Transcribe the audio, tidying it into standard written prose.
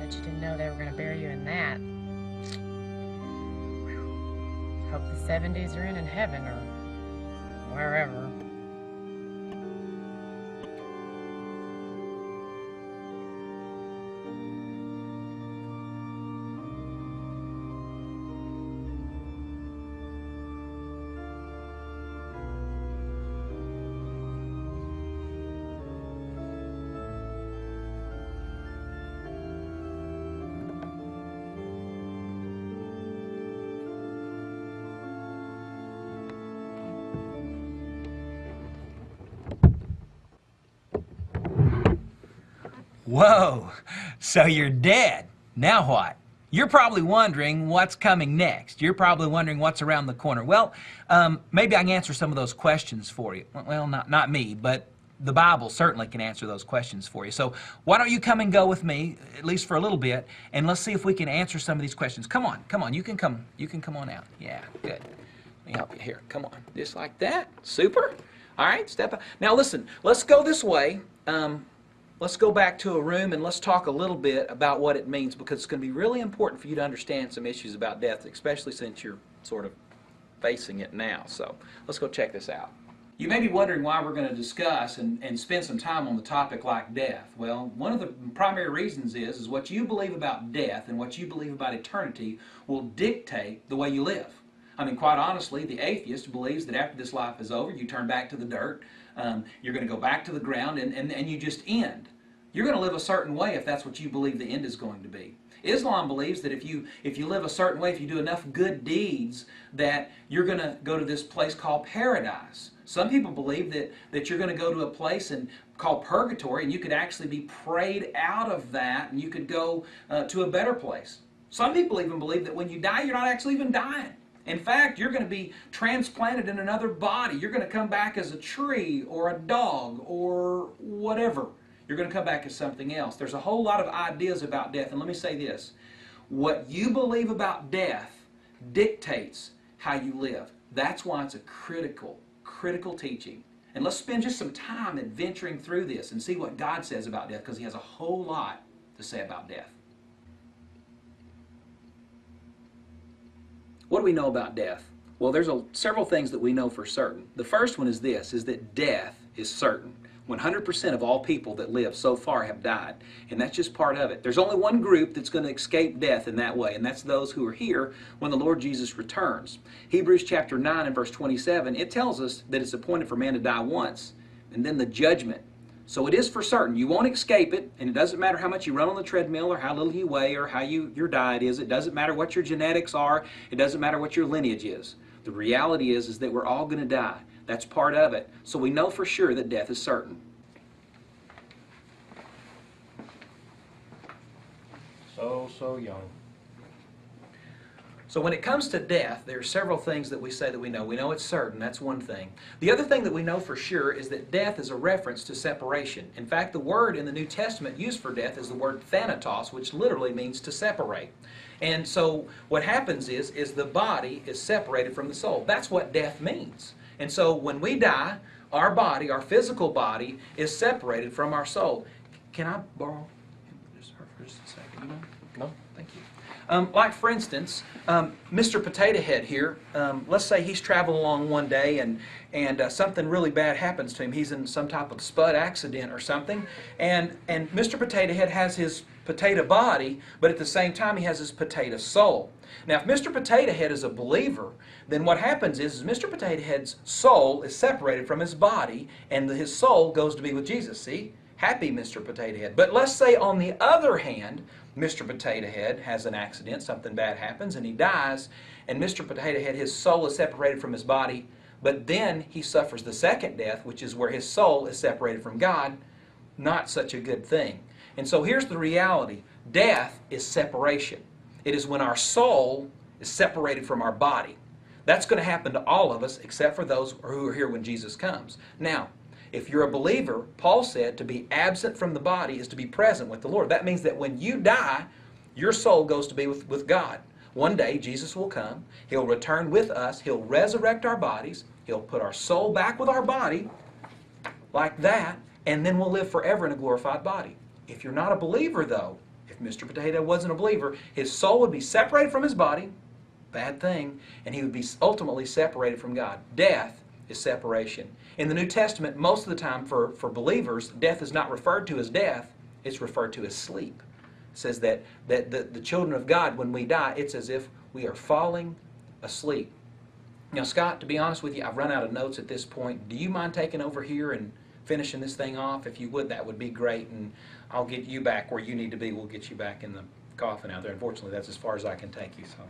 Bet you didn't know they were going to bury you in that. Hope the 70s are in heaven or wherever. Whoa, so you're dead. Now what? You're probably wondering what's coming next. You're probably wondering what's around the corner. Well, maybe I can answer some of those questions for you. Well, not me, but the Bible certainly can answer those questions for you. So why don't you come and go with me, at least for a little bit, and let's see if we can answer some of these questions. Come on, you can come on out. Yeah, good. Let me help you here. Come on, just like that. Super. All right, step up. Now listen, let's go this way. Let's go back to a room and let's talk a little bit about what it means, because it's going to be really important for you to understand some issues about death, especially since you're sort of facing it now. So let's go check this out. You may be wondering why we're going to discuss and spend some time on the topic like death. Well, one of the primary reasons is what you believe about death and what you believe about eternity will dictate the way you live. I mean, quite honestly, the atheist believes that after this life is over, you turn back to the dirt, you're going to go back to the ground, and you just end. You're going to live a certain way if that's what you believe the end is going to be. Islam believes that if you live a certain way, if you do enough good deeds, that you're going to go to this place called paradise. Some people believe that you're going to go to a place called purgatory, and you could actually be prayed out of that, and you could go to a better place. Some people even believe that when you die, you're not actually even dying. In fact, you're going to be transplanted in another body. You're going to come back as a tree or a dog or whatever. You're going to come back as something else. There's a whole lot of ideas about death. And let me say this. What you believe about death dictates how you live. That's why it's a critical teaching. And let's spend just some time adventuring through this and see what God says about death, because He has a whole lot to say about death. What do we know about death? Well, there's several things that we know for certain. The first one is this, is that death is certain. 100% of all people that live so far have died, and that's just part of it. There's only one group that's going to escape death in that way, and that's those who are here when the Lord Jesus returns. Hebrews chapter 9 and verse 27, it tells us that it's appointed for man to die once, and then the judgment. So it is for certain. You won't escape it, and it doesn't matter how much you run on the treadmill or how little you weigh or how your diet is. It doesn't matter what your genetics are. It doesn't matter what your lineage is. The reality is that we're all going to die. That's part of it. So we know for sure that death is certain. So young. So when it comes to death, there are several things that we say that we know. We know it's certain. That's one thing. The other thing that we know for sure is that death is a reference to separation. In fact, the word in the New Testament used for death is the word thanatos, which literally means to separate. And so what happens is the body is separated from the soul. That's what death means. And so when we die, our body, our physical body, is separated from our soul. Can I borrow just her for just a second? You know? No. Thank you. Like for instance, Mr. Potato Head here, let's say he's traveling along one day and something really bad happens to him. He's in some type of spud accident or something, and Mr. Potato Head has his potato body, but at the same time he has his potato soul. Now if Mr. Potato Head is a believer, then what happens is Mr. Potato Head's soul is separated from his body, and his soul goes to be with Jesus. See? Happy Mr. Potato Head. But let's say on the other hand, Mr. Potato Head has an accident, something bad happens, and he dies, and Mr. Potato Head, his soul is separated from his body, but then he suffers the second death, which is where his soul is separated from God. Not such a good thing. And so here's the reality. Death is separation. It is when our soul is separated from our body. That's going to happen to all of us except for those who are here when Jesus comes. Now, if you're a believer, Paul said to be absent from the body is to be present with the Lord. That means that when you die, your soul goes to be with God. One day, Jesus will come. He'll return with us. He'll resurrect our bodies. He'll put our soul back with our body, like that, and then we'll live forever in a glorified body. If you're not a believer, though, if Mr. Potato wasn't a believer, his soul would be separated from his body, bad thing, and he would be ultimately separated from God. Death is separation. In the New Testament, most of the time for believers, death is not referred to as death, it's referred to as sleep. It says that the children of God, when we die, it's as if we are falling asleep. Now, Scott, to be honest with you, I've run out of notes at this point. Do you mind taking over here and finishing this thing off? If you would, that would be great, and I'll get you back where you need to be. We'll get you back in the coffin out there. Unfortunately, that's as far as I can take you. So.